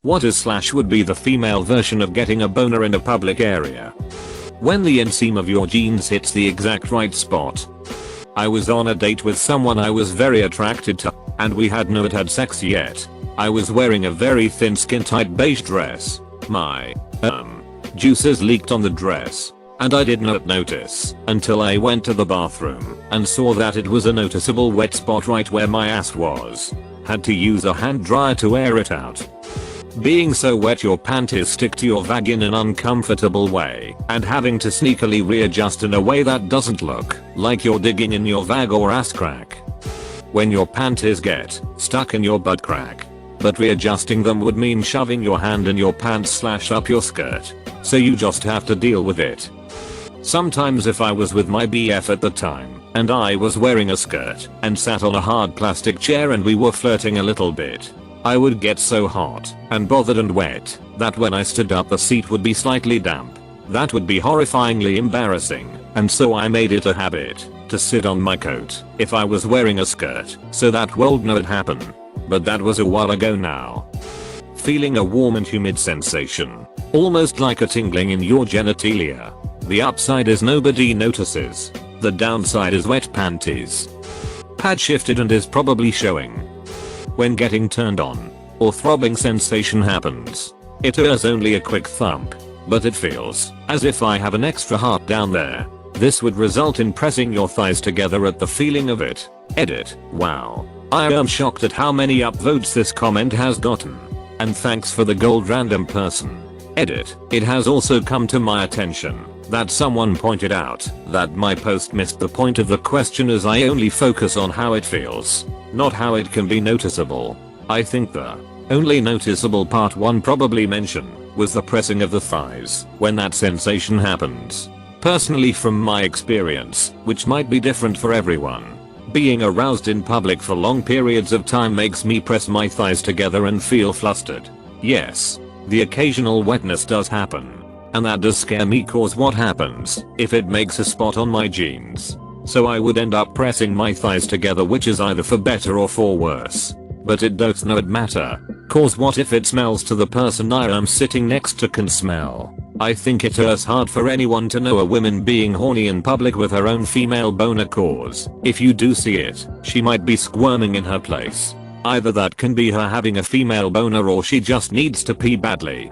What is / would be the female version of getting a boner in a public area? When the inseam of your jeans hits the exact right spot. I was on a date with someone I was very attracted to, and we had not had sex yet. I was wearing a very thin skin-tight beige dress. My juices leaked on the dress, and I did not notice until I went to the bathroom and saw that it was a noticeable wet spot right where my ass was. Had to use a hand dryer to air it out. Being so wet your panties stick to your vag in an uncomfortable way, and having to sneakily readjust in a way that doesn't look like you're digging in your vag or ass crack. When your panties get stuck in your butt crack, but readjusting them would mean shoving your hand in your pants / up your skirt, so you just have to deal with it. Sometimes if I was with my BF at the time, and I was wearing a skirt and sat on a hard plastic chair and we were flirting a little bit, I would get so hot and bothered and wet that when I stood up the seat would be slightly damp. That would be horrifyingly embarrassing, and so I made it a habit to sit on my coat if I was wearing a skirt so that would not happen. But that was a while ago now. Feeling a warm and humid sensation, almost like a tingling in your genitalia. The upside is nobody notices. The downside is wet panties. Pad shifted and is probably showing. When getting turned on, or throbbing sensation happens, it is only a quick thump, but it feels as if I have an extra heart down there. This would result in pressing your thighs together at the feeling of it. Edit. Wow. I am shocked at how many upvotes this comment has gotten. And thanks for the gold random person. Edit. It has also come to my attention that someone pointed out that my post missed the point of the question, as I only focus on how it feels, not how it can be noticeable. I think the only noticeable part one probably mentioned was the pressing of the thighs when that sensation happens. Personally, from my experience, which might be different for everyone, being aroused in public for long periods of time makes me press my thighs together and feel flustered. Yes, the occasional wetness does happen, and that does scare me, cause what happens if it makes a spot on my jeans? So I would end up pressing my thighs together, which is either for better or for worse. But it does not matter, cause what if it smells to the person I am sitting next to can smell? I think it is hard for anyone to know a woman being horny in public with her own female boner, cause if you do see it, she might be squirming in her place. Either that can be her having a female boner or she just needs to pee badly.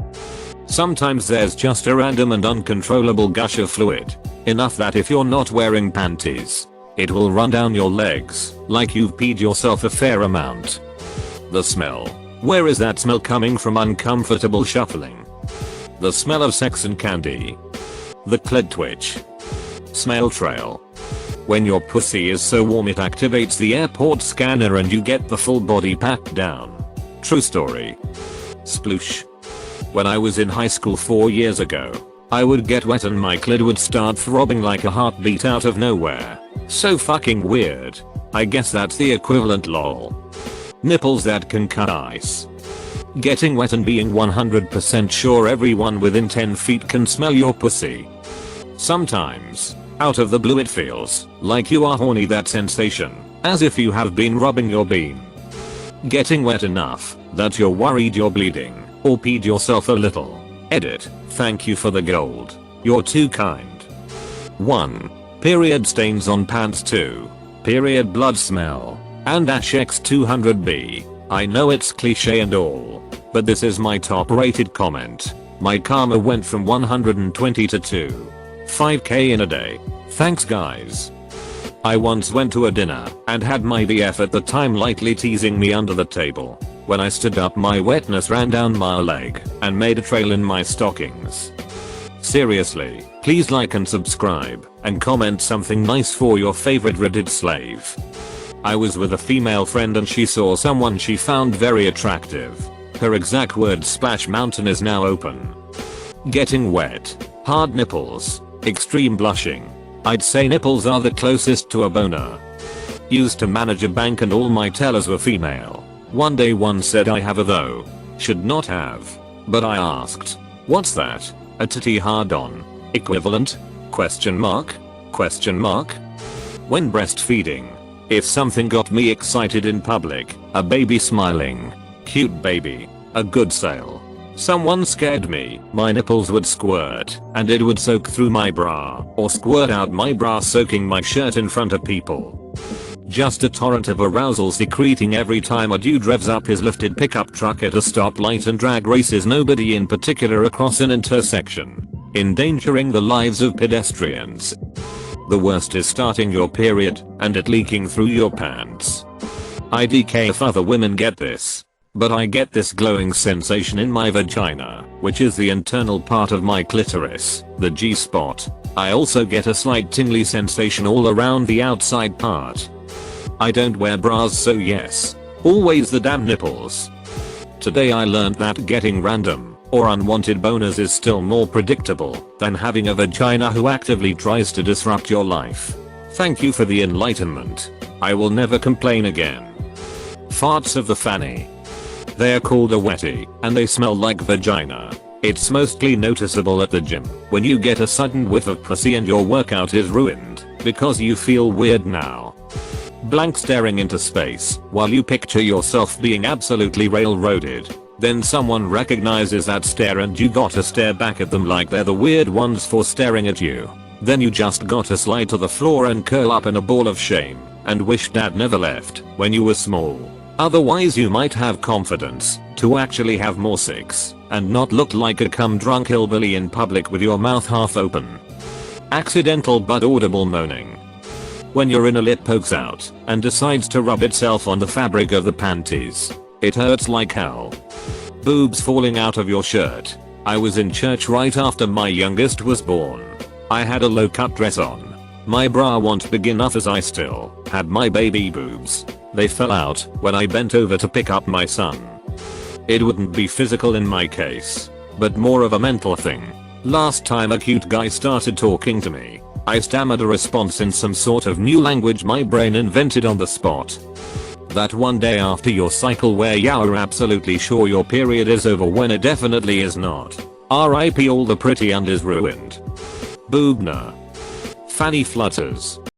Sometimes there's just a random and uncontrollable gush of fluid, enough that if you're not wearing panties, it will run down your legs like you've peed yourself a fair amount. The smell. Where is that smell coming from? Uncomfortable shuffling. The smell of sex and candy. The clit twitch. Smell trail. When your pussy is so warm it activates the airport scanner and you get the full body pat down. True story. Sploosh. When I was in high school 4 years ago, I would get wet and my clit would start throbbing like a heartbeat out of nowhere. So fucking weird. I guess that's the equivalent lol. Nipples that can cut ice. Getting wet and being 100% sure everyone within 10 feet can smell your pussy. Sometimes, out of the blue it feels like you are horny, that sensation, as if you have been rubbing your bean. Getting wet enough that you're worried you're bleeding, or peed yourself a little. Edit. Thank you for the gold. You're too kind. 1. Period stains on pants. 2. Period blood smell. And X200B. I know it's cliche and all, but this is my top rated comment. My karma went from 120 to 5k in a day. Thanks guys. I once went to a dinner and had my BF at the time lightly teasing me under the table. When I stood up my wetness ran down my leg and made a trail in my stockings. Seriously, please like and subscribe and comment something nice for your favorite Reddit slave. I was with a female friend and she saw someone she found very attractive. Her exact words: Splash Mountain is now open. Getting wet. Hard nipples. Extreme blushing. I'd say nipples are the closest to a boner. Used to manage a bank and all my tellers were female. One day one said I have a though. Should not have. But I asked, what's that? A titty hard on? Equivalent? Question mark? Question mark? When breastfeeding. If something got me excited in public, a baby smiling. Cute baby. A good sale. Someone scared me, my nipples would squirt, and it would soak through my bra, or squirt out my bra soaking my shirt in front of people. Just a torrent of arousal secreting every time a dude revs up his lifted pickup truck at a stoplight and drag races nobody in particular across an intersection, endangering the lives of pedestrians. The worst is starting your period, and it leaking through your pants. IDK if other women get this. But I get this glowing sensation in my vagina, which is the internal part of my clitoris, the G-spot. I also get a slight tingly sensation all around the outside part. I don't wear bras so yes. Always the damn nipples. Today I learned that getting random or unwanted boners is still more predictable than having a vagina who actively tries to disrupt your life. Thank you for the enlightenment. I will never complain again. Farts of the fanny. They are called a wetty, and they smell like vagina. It's mostly noticeable at the gym when you get a sudden whiff of pussy and your workout is ruined because you feel weird now. Blank staring into space while you picture yourself being absolutely railroaded. Then someone recognizes that stare and you gotta stare back at them like they're the weird ones for staring at you. Then you just gotta slide to the floor and curl up in a ball of shame and wish dad never left when you were small. Otherwise you might have confidence to actually have more sex and not look like a cum drunk hillbilly in public with your mouth half open. Accidental but audible moaning. When your inner lip pokes out and decides to rub itself on the fabric of the panties. It hurts like hell. Boobs falling out of your shirt. I was in church right after my youngest was born. I had a low cut dress on. My bra wasn't big enough as I still had my baby boobs. They fell out when I bent over to pick up my son. It wouldn't be physical in my case, but more of a mental thing. Last time a cute guy started talking to me, I stammered a response in some sort of new language my brain invented on the spot. That one day after your cycle where you're absolutely sure your period is over when it definitely is not. RIP all the pretty and is ruined. Boobner. Fanny flutters.